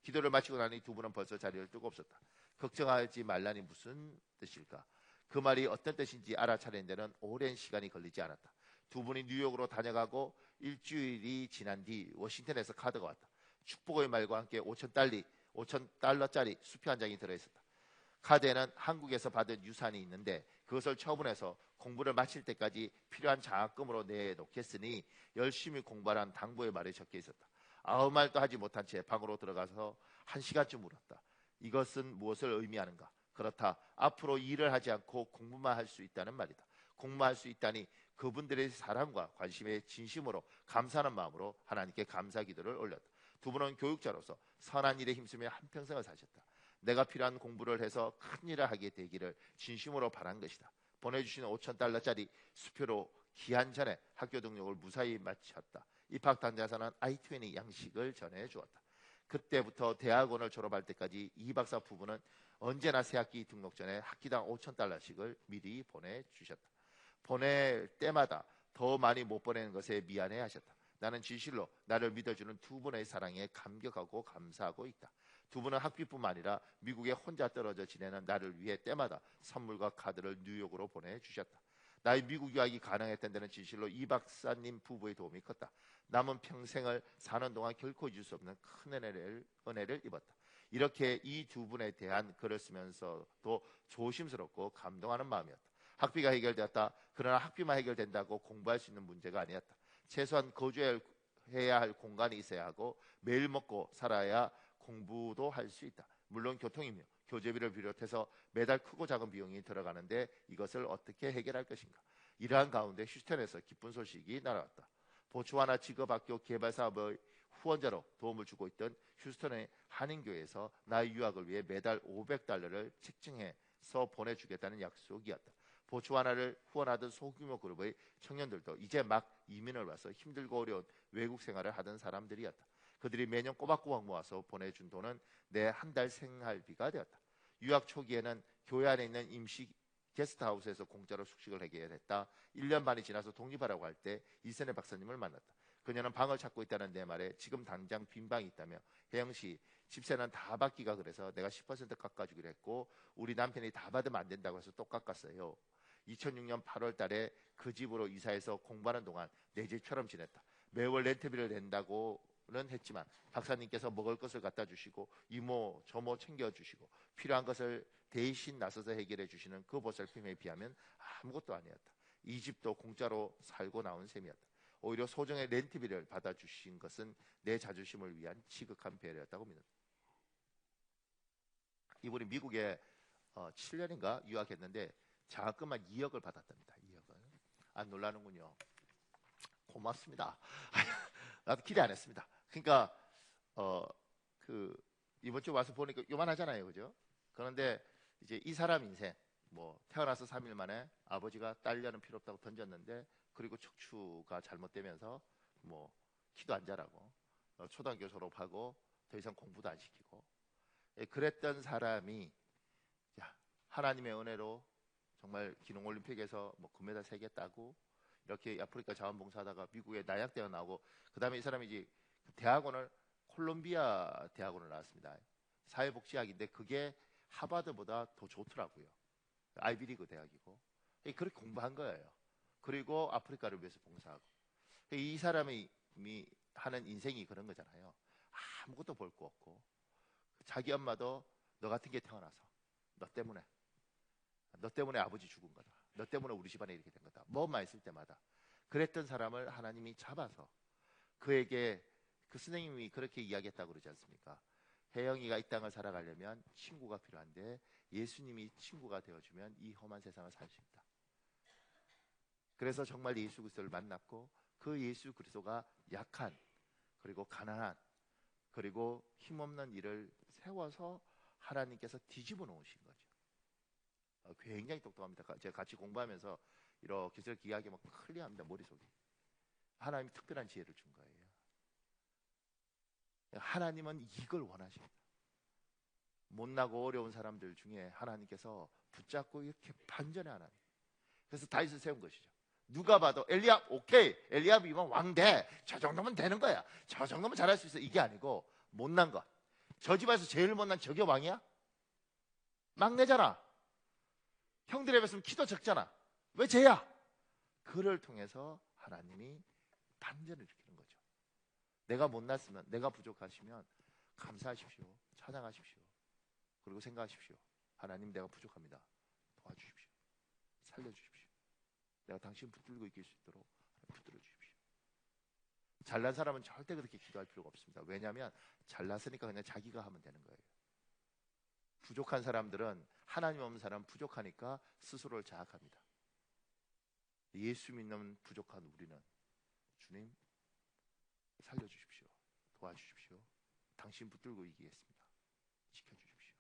기도를 마치고 나니 두 분은 벌써 자리를 뜨고 없었다. 걱정하지 말라니 무슨 뜻일까? 그 말이 어떤 뜻인지 알아차리는 데는 오랜 시간이 걸리지 않았다. 두 분이 뉴욕으로 다녀가고 일주일이 지난 뒤 워싱턴에서 카드가 왔다. 축복의 말과 함께 5,000달러짜리 수표 한 장이 들어있었다. 카드에는 한국에서 받은 유산이 있는데 그것을 처분해서 공부를 마칠 때까지 필요한 장학금으로 내놓겠으니 열심히 공부하라는 당부의 말이 적혀 있었다. 아무 말도 하지 못한 채 방으로 들어가서 1시간쯤 울었다. 이것은 무엇을 의미하는가? 그렇다. 앞으로 일을 하지 않고 공부만 할 수 있다는 말이다. 공부할 수 있다니 그분들의 사랑과 관심에 진심으로 감사하는 마음으로 하나님께 감사 기도를 올렸다. 두 분은 교육자로서 선한 일에 힘쓰며 한평생을 사셨다. 내가 필요한 공부를 해서 큰 일을 하게 되기를 진심으로 바란 것이다. 보내주신 5,000달러짜리 수표로 기한 전에 학교 등록을 무사히 마쳤다. 입학 당사자는 I-20 양식을 전해주었다. 그때부터 대학원을 졸업할 때까지 이 박사 부부는 언제나 새학기 등록 전에 학기당 5,000달러씩을 미리 보내주셨다. 보낼 때마다 더 많이 못 보내는 것에 미안해하셨다. 나는 진실로 나를 믿어주는 두 분의 사랑에 감격하고 감사하고 있다. 두 분은 학비뿐만 아니라 미국에 혼자 떨어져 지내는 나를 위해 때마다 선물과 카드를 뉴욕으로 보내주셨다. 나의 미국 유학이 가능했던 데는 진실로 이 박사님 부부의 도움이 컸다. 남은 평생을 사는 동안 결코 잊을 수 없는 큰 은혜를 입었다. 이렇게 이 두 분에 대한 글을 쓰면서도 조심스럽고 감동하는 마음이었다. 학비가 해결되었다. 그러나 학비만 해결된다고 공부할 수 있는 문제가 아니었다. 최소한 거주해야 할 공간이 있어야 하고 매일 먹고 살아야 공부도 할 수 있다. 물론 교통이며 교재비를 비롯해서 매달 크고 작은 비용이 들어가는데 이것을 어떻게 해결할 것인가. 이러한 가운데 휴스턴에서 기쁜 소식이 날아왔다. 보츠와나 직업학교 개발 사업의 후원자로 도움을 주고 있던 휴스턴의 한인교회에서 나의 유학을 위해 매달 $500를 책정해서 보내주겠다는 약속이었다. 보츠와나를 후원하던 소규모 그룹의 청년들도 이제 막 이민을 와서 힘들고 어려운 외국 생활을 하던 사람들이었다. 그들이 매년 꼬박꼬박 모아서 보내준 돈은 내 한 달 생활비가 되었다. 유학 초기에는 교회 안에 있는 임시 게스트하우스에서 공짜로 숙식을 하게 됐다. 1년 반이 지나서 독립하라고 할 때 이선혜 박사님을 만났다. 그녀는 방을 찾고 있다는 내 말에 지금 당장 빈 방이 있다며 혜영씨 집세는 다 받기가 그래서 내가 10% 깎아주기로 했고 우리 남편이 다 받으면 안 된다고 해서 또 깎았어요. 2006년 8월 달에 그 집으로 이사해서 공부하는 동안 내 집처럼 지냈다. 매월 렌트비를 낸다고는 했지만 박사님께서 먹을 것을 갖다 주시고 이모 저모 챙겨주시고 필요한 것을 대신 나서서 해결해 주시는 그 보살핌에 비하면 아무것도 아니었다. 이 집도 공짜로 살고 나온 셈이었다. 오히려 소정의 렌트비를 받아주신 것은 내 자존심을 위한 지극한 배려였다고 믿는다. 이분이 미국에 7년인가 유학했는데 장학금만 2억을 받았답니다. 2억을. 안 놀라는군요. 고맙습니다. 나도 기대 안 했습니다. 그러니까 이번 주 와서 보니까 요만하잖아요, 그죠? 그런데 이제 이 사람 인생 뭐 태어나서 3일 만에 아버지가 딸려는 필요 없다고 던졌는데 그리고 척추가 잘못되면서 뭐 키도 안 자라고 초등학교 졸업하고 더 이상 공부도 안 시키고 그랬던 사람이 하나님의 은혜로 정말 기농올림픽에서 뭐 금메달 3개 따고 이렇게 아프리카 자원봉사하다가 미국에 나약대학 나오고 그 다음에 이 사람이 이제 대학원을 콜롬비아 대학원을 나왔습니다. 사회복지학인데 그게 하버드보다 더 좋더라고요. 아이비리그 대학이고 그렇게 공부한 거예요. 그리고 아프리카를 위해서 봉사하고 이 사람이 하는 인생이 그런 거잖아요. 아무것도 볼 거 없고 자기 엄마도 너 같은 게 태어나서 너 때문에 아버지 죽은 거다. 너 때문에 우리 집안에 이렇게 된 거다. 뭐만 있을 때마다 그랬던 사람을 하나님이 잡아서 그에게 그 선생님이 그렇게 이야기했다고 그러지 않습니까? 혜영이가 이 땅을 살아가려면 친구가 필요한데 예수님이 친구가 되어주면 이 험한 세상을 살 수 있다. 그래서 정말 예수 그리스도를 만났고 그 예수 그리스도가 약한 그리고 가난한 그리고 힘없는 일을 세워서 하나님께서 뒤집어 놓으신 거죠. 굉장히 똑똑합니다. 제가 같이 공부하면서 이렇게 저렇게 이야기하면 클리어합니다. 머릿속이. 하나님이 특별한 지혜를 준 거예요. 하나님은 이걸 원하십니다. 못나고 어려운 사람들 중에 하나님께서 붙잡고 이렇게 반전의 하나님. 그래서 다윗을 세운 것이죠. 누가 봐도 엘리압 오케이, 엘리압이면 왕대, 저 정도면 되는 거야, 저 정도면 잘할 수 있어, 이게 아니고 못난 것. 저 집에서 제일 못난 저게 왕이야? 막내잖아. 형들에 비해서 키도 적잖아. 왜 쟤야? 그를 통해서 하나님이 반전을 일으키는 거죠. 내가 못났으면, 내가 부족하시면 감사하십시오, 찬양하십시오. 그리고 생각하십시오. 하나님, 내가 부족합니다. 도와주십시오. 살려주십시오. 내가 당신 붙들고 있을 수 있도록 붙들어 주십시오. 잘난 사람은 절대 그렇게 기도할 필요가 없습니다. 왜냐하면 잘났으니까 그냥 자기가 하면 되는 거예요. 부족한 사람들은, 하나님 없는 사람은 부족하니까 스스로를 자학합니다. 예수 믿는 부족한 우리는, 주님 살려주십시오. 도와주십시오. 당신 붙들고 이기겠습니다. 지켜주십시오.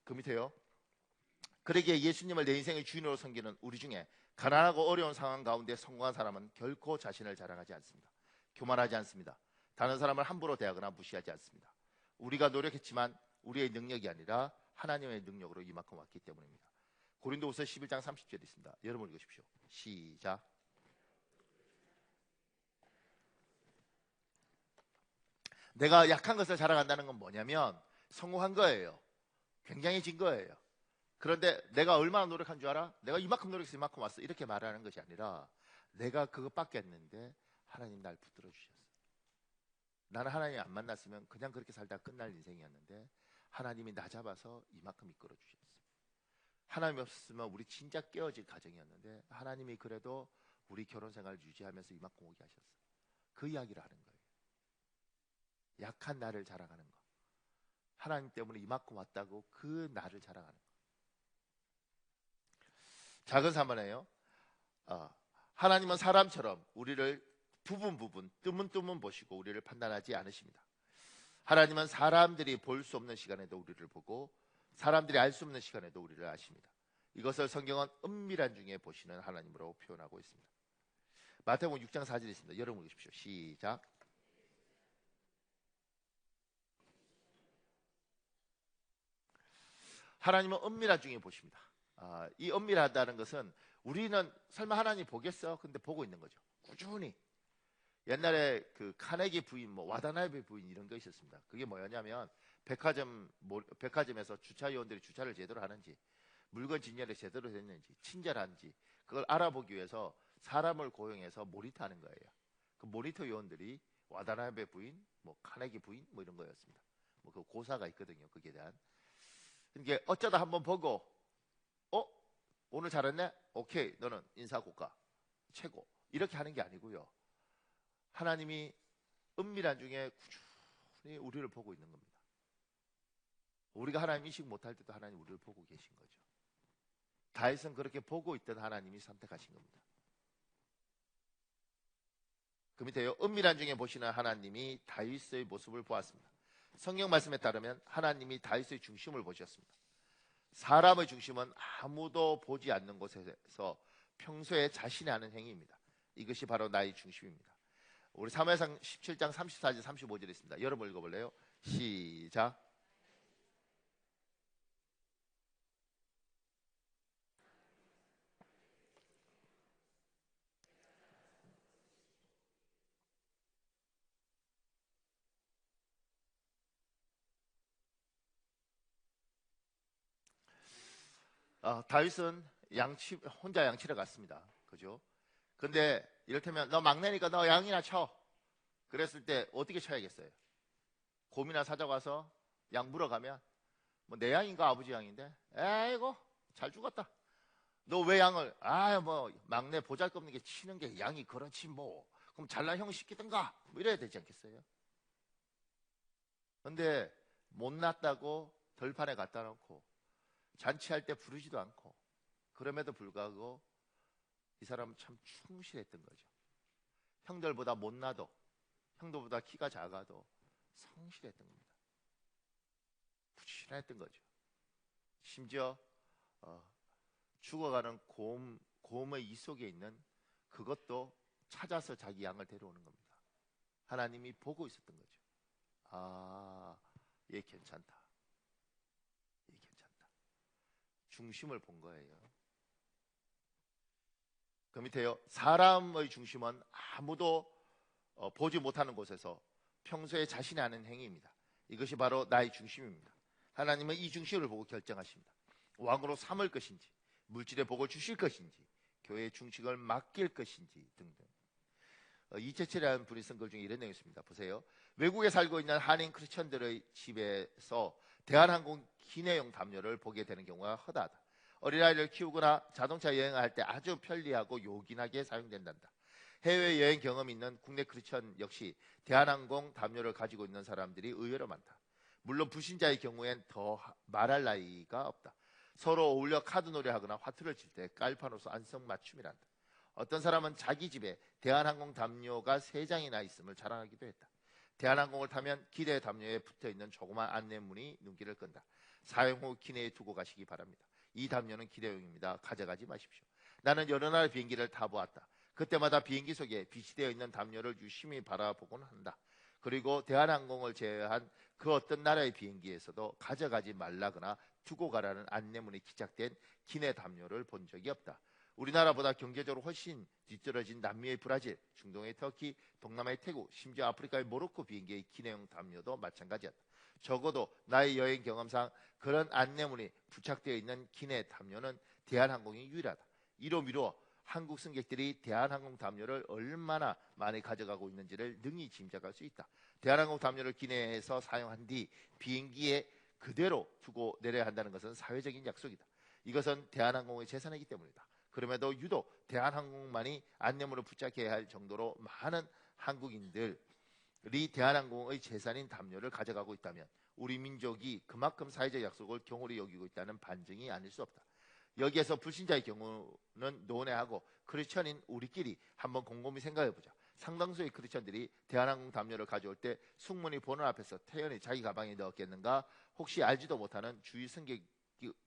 그 밑에요. 그러기에 예수님을 내 인생의 주인으로 섬기는 우리 중에 가난하고 어려운 상황 가운데 성공한 사람은 결코 자신을 자랑하지 않습니다. 교만하지 않습니다. 다른 사람을 함부로 대하거나 무시하지 않습니다. 우리가 노력했지만 우리의 능력이 아니라 하나님의 능력으로 이만큼 왔기 때문입니다. 고린도후서 11장 30절에 있습니다. 여러분 읽으십시오. 시작. 내가 약한 것을 자랑한다는 건 뭐냐면 성공한 거예요. 굉장해진 거예요. 그런데 내가 얼마나 노력한 줄 알아? 내가 이만큼 노력해서 이만큼 왔어. 이렇게 말하는 것이 아니라 내가 그것밖에 했는데 하나님 날 붙들어 주셨어. 나는 하나님 안 만났으면 그냥 그렇게 살다가 끝날 인생이었는데 하나님이 나 잡아서 이만큼 이끌어 주셨어. 하나님이 없었으면 우리 진짜 깨어질 가정이었는데 하나님이 그래도 우리 결혼 생활을 유지하면서 이만큼 오게 하셨어. 그 이야기를 하는 거예요. 약한 나를 자랑하는 거. 하나님 때문에 이만큼 왔다고 그 나를 자랑하는 거. 작은 사모예요. 하나님은 사람처럼 우리를 부분 뜨문뜨문 보시고 우리를 판단하지 않으십니다. 하나님은 사람들이 볼 수 없는 시간에도 우리를 보고 사람들이 알 수 없는 시간에도 우리를 아십니다. 이것을 성경은 은밀한 중에 보시는 하나님으로 표현하고 있습니다. 마태복음 6장 4절에 있습니다. 여러분 읽으십시오. 시작. 하나님은 은밀한 중에 보십니다. 이 은밀하다는 것은 우리는 설마 하나님 보겠어? 근데 보고 있는 거죠. 꾸준히. 옛날에 그 카네기 부인, 와다나베 부인 이런 거 있었습니다. 그게 뭐였냐면 백화점에서 주차 요원들이 주차를 제대로 하는지, 물건 진열이 제대로 됐는지, 친절한지 그걸 알아보기 위해서 사람을 고용해서 모니터하는 거예요. 그 모니터 요원들이 와다나베 부인, 카네기 부인 이런 거였습니다. 그 고사가 있거든요. 거기에 대한. 이게 어쩌다 한번 보고, 오늘 잘했네? 오케이, 너는 인사고가 최고. 이렇게 하는 게 아니고요. 하나님이 은밀한 중에 꾸준히 우리를 보고 있는 겁니다. 우리가 하나님 인식 못할 때도 하나님 우리를 보고 계신 거죠. 다윗은 그렇게 보고 있던 하나님이 선택하신 겁니다. 그 밑에요. 은밀한 중에 보시는 하나님이 다윗의 모습을 보았습니다. 성경 말씀에 따르면 하나님이 다윗의 중심을 보셨습니다. 사람의 중심은 아무도 보지 않는 곳에서 평소에 자신이 하는 행위입니다. 이것이 바로 나의 중심입니다. 우리 사무엘상 17장 34절 35절에 있습니다. 여러분 읽어볼래요? 시작. 다윗은 혼자 양치러 갔습니다. 그죠? 근데 이를테면 너 막내니까 너 양이나 쳐. 그랬을 때 어떻게 쳐야겠어요? 곰이나 사자가 와서 양 물어가면 내 양인가 아버지 양인데 에이고 잘 죽었다. 너 왜 양을 막내 보잘것없는 게 치는 게 양이 그렇지 그럼 잘난 형 시키든가 이래야 되지 않겠어요? 근데 못났다고 덜판에 갖다 놓고 잔치할 때 부르지도 않고 그럼에도 불구하고 이 사람은 참 충실했던 거죠. 형들보다 못나도 형들보다 키가 작아도 성실했던 겁니다. 부지런했던 거죠. 심지어 죽어가는 곰의 이 속에 있는 그것도 찾아서 자기 양을 데려오는 겁니다. 하나님이 보고 있었던 거죠. 얘 괜찮다. 얘 괜찮다. 중심을 본 거예요. 그 밑에요. 사람의 중심은 아무도 보지 못하는 곳에서 평소에 자신이 하는 행위입니다. 이것이 바로 나의 중심입니다. 하나님은 이 중심을 보고 결정하십니다. 왕으로 삼을 것인지, 물질의 복을 주실 것인지, 교회의 중식을 맡길 것인지 등등. 이채철이라는 분이 쓴 글 중에 이런 내용이 있습니다. 보세요. 외국에 살고 있는 한인 크리스천들의 집에서 대한항공 기내용 담요를 보게 되는 경우가 허다하다. 어린아이를 키우거나 자동차 여행을 할 때 아주 편리하고 요긴하게 사용된단다. 해외여행 경험이 있는 국내 크리스천 역시 대한항공 담요를 가지고 있는 사람들이 의외로 많다. 물론 불신자의 경우엔 더 말할 나위가 없다. 서로 어울려 카드놀이 하거나 화투를 칠 때 깔판으로서 안성맞춤이란다. 어떤 사람은 자기 집에 대한항공 담요가 3장이나 있음을 자랑하기도 했다. 대한항공을 타면 기내 담요에 붙어있는 조그만 안내문이 눈길을 끈다. 사용 후 기내에 두고 가시기 바랍니다. 이 담요는 기내용입니다. 가져가지 마십시오. 나는 여러 나라 비행기를 타보았다. 그때마다 비행기 속에 비치되어 있는 담요를 유심히 바라보곤 한다. 그리고 대한항공을 제외한 그 어떤 나라의 비행기에서도 가져가지 말라거나 두고 가라는 안내문이 기착된 기내 담요를 본 적이 없다. 우리나라보다 경제적으로 훨씬 뒤떨어진 남미의 브라질, 중동의 터키, 동남아의 태국, 심지어 아프리카의 모로코 비행기의 기내용 담요도 마찬가지였다. 적어도 나의 여행 경험상 그런 안내문이 부착되어 있는 기내 담요는 대한항공이 유일하다. 이로 미루어 한국 승객들이 대한항공 담요를 얼마나 많이 가져가고 있는지를 능히 짐작할 수 있다. 대한항공 담요를 기내에서 사용한 뒤 비행기에 그대로 두고 내려야 한다는 것은 사회적인 약속이다. 이것은 대한항공의 재산이기 때문이다. 그럼에도 유독 대한항공만이 안내문을 붙잡게 할 정도로 많은 한국인들이 대한항공의 재산인 담요를 가져가고 있다면 우리 민족이 그만큼 사회적 약속을 경홀히 여기고 있다는 반증이 아닐 수 없다. 여기에서 불신자의 경우는 논외하고 크리스천인 우리끼리 한번 곰곰이 생각해보자. 상당수의 크리스천들이 대한항공 담요를 가져올 때 승무원이 보는 앞에서 태연히 자기 가방에 넣었겠는가? 혹시 알지도 못하는 주위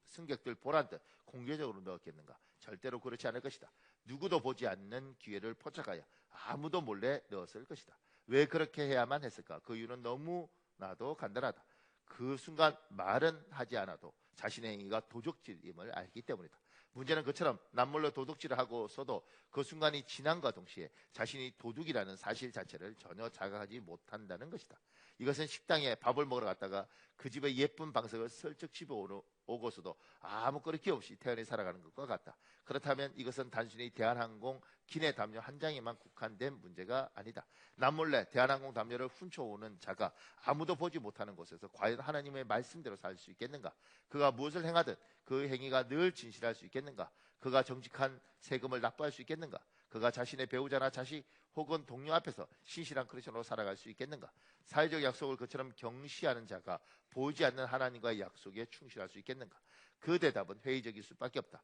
승객들 보란 듯 공개적으로 넣었겠는가? 절대로 그렇지 않을 것이다. 누구도 보지 않는 기회를 포착하여 아무도 몰래 넣었을 것이다. 왜 그렇게 해야만 했을까? 그 이유는 너무나도 간단하다. 그 순간 말은 하지 않아도 자신의 행위가 도적질임을 알기 때문이다. 문제는 그처럼 남몰래 도둑질을 하고서도 그 순간이 지남과 동시에 자신이 도둑이라는 사실 자체를 전혀 자각하지 못한다는 것이다. 이것은 식당에 밥을 먹으러 갔다가 그 집의 예쁜 방석을 슬쩍 집어오고서도 아무 거리낌 없이 태연히 살아가는 것과 같다. 그렇다면 이것은 단순히 대한항공 기내 담요 한 장에만 국한된 문제가 아니다. 남몰래 대한항공 담요를 훔쳐오는 자가 아무도 보지 못하는 곳에서 과연 하나님의 말씀대로 살 수 있겠는가? 그가 무엇을 행하든 그 행위가 늘 진실할 수 있겠는가? 그가 정직한 세금을 납부할 수 있겠는가? 그가 자신의 배우자나 자식 혹은 동료 앞에서 신실한 크리스천으로 살아갈 수 있겠는가? 사회적 약속을 그처럼 경시하는 자가 보이지 않는 하나님과의 약속에 충실할 수 있겠는가? 그 대답은 회의적일 수밖에 없다.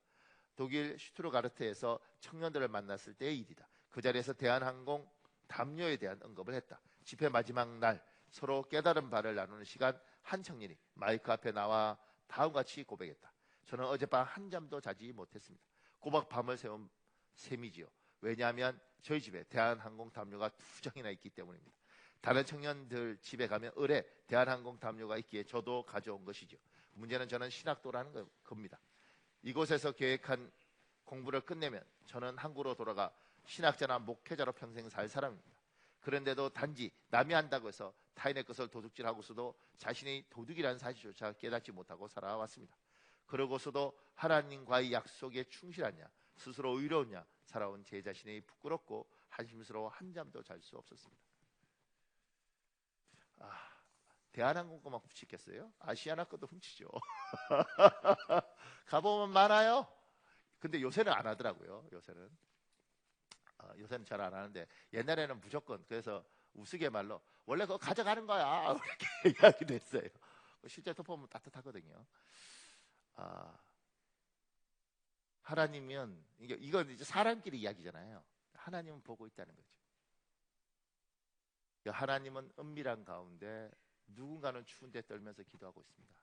독일 슈투르가르트에서 청년들을 만났을 때의 일이다. 그 자리에서 대한항공 담요에 대한 언급을 했다. 집회 마지막 날 서로 깨달은 바를 나누는 시간, 한 청년이 마이크 앞에 나와 다음과 같이 고백했다. 저는 어젯밤 한잠도 자지 못했습니다. 꼬박 밤을 새운 셈이지요. 왜냐하면 저희 집에 대한항공 담요가 2장이나 있기 때문입니다. 다른 청년들 집에 가면 을에 대한항공 담요가 있기에 저도 가져온 것이죠. 문제는 저는 신학도라는 겁니다. 이곳에서 계획한 공부를 끝내면 저는 한국으로 돌아가 신학자나 목회자로 평생 살 사람입니다. 그런데도 단지 남이 한다고 해서 타인의 것을 도둑질하고서도 자신이 도둑이라는 사실조차 깨닫지 못하고 살아왔습니다. 그러고서도 하나님과의 약속에 충실하냐, 스스로 의로우냐 살아온 제 자신이 부끄럽고 한심스러워 한잠도 잘 수 없었습니다. 대한항공 거만 훔치겠어요? 아시아나 것도 훔치죠. 가보면 많아요. 근데 요새는 안 하더라고요. 요새는 잘 안 하는데 옛날에는 무조건. 그래서 우스갯말로 원래 그거 가져가는 거야 이렇게 이야기도 했어요. 실제 덮어보면 따뜻하거든요. 하나님은 이건 이제 사람끼리 이야기잖아요. 하나님은 보고 있다는 거죠. 하나님은 은밀한 가운데 누군가는 추운데 떨면서 기도하고 있습니다.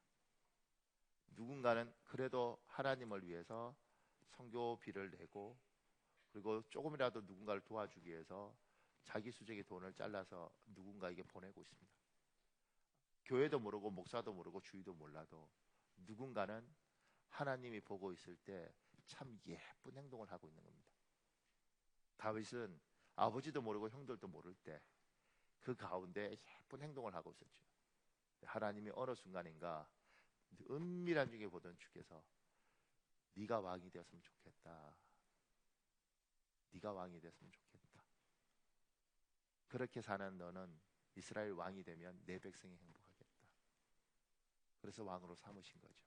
누군가는 그래도 하나님을 위해서 선교비를 내고 그리고 조금이라도 누군가를 도와주기 위해서 자기 수적의 돈을 잘라서 누군가에게 보내고 있습니다. 교회도 모르고 목사도 모르고 주의도 몰라도 누군가는 하나님이 보고 있을 때 참 예쁜 행동을 하고 있는 겁니다. 다윗은 아버지도 모르고 형들도 모를 때 그 가운데 예쁜 행동을 하고 있었죠. 하나님이 어느 순간인가 은밀한 중에 보던 주께서 네가 왕이 되었으면 좋겠다. 네가 왕이 되었으면 좋겠다. 그렇게 사는 너는 이스라엘 왕이 되면 내 백성이 행복하겠다. 그래서 왕으로 삼으신 거죠.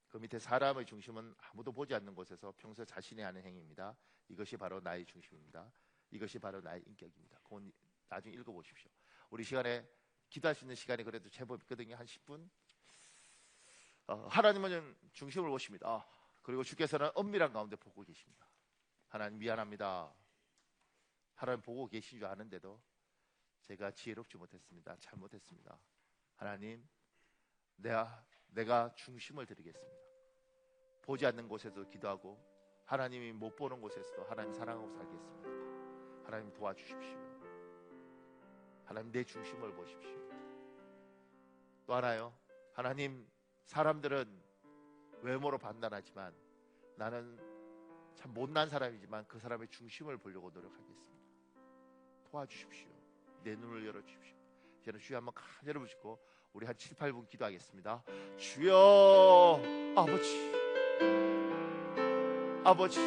그 밑에 사람의 중심은 아무도 보지 않는 곳에서 평소 자신이 하는 행위입니다. 이것이 바로 나의 중심입니다. 이것이 바로 나의 인격입니다. 그건 나중에 읽어보십시오. 우리 시간에 기도할 수 있는 시간이 그래도 제법 있거든요. 한 10분. 하나님은 중심을 보십니다. 그리고 주께서는 은밀한 가운데 보고 계십니다. 하나님 미안합니다. 하나님 보고 계신 줄 아는데도 제가 지혜롭지 못했습니다. 잘못했습니다. 하나님 내가 중심을 드리겠습니다. 보지 않는 곳에서도 기도하고 하나님이 못 보는 곳에서도 하나님 사랑하고 살겠습니다. 하나님 도와주십시오. 하나님 내 중심을 보십시오. 또 하나요. 하나님 사람들은 외모로 판단하지만 나는 참 못난 사람이지만 그 사람의 중심을 보려고 노력하겠습니다. 도와주십시오. 내 눈을 열어주십시오. 저는 주여 한번 간절히 보시고 우리 한 7, 8분 기도하겠습니다. 주여, 아버지, 아버지,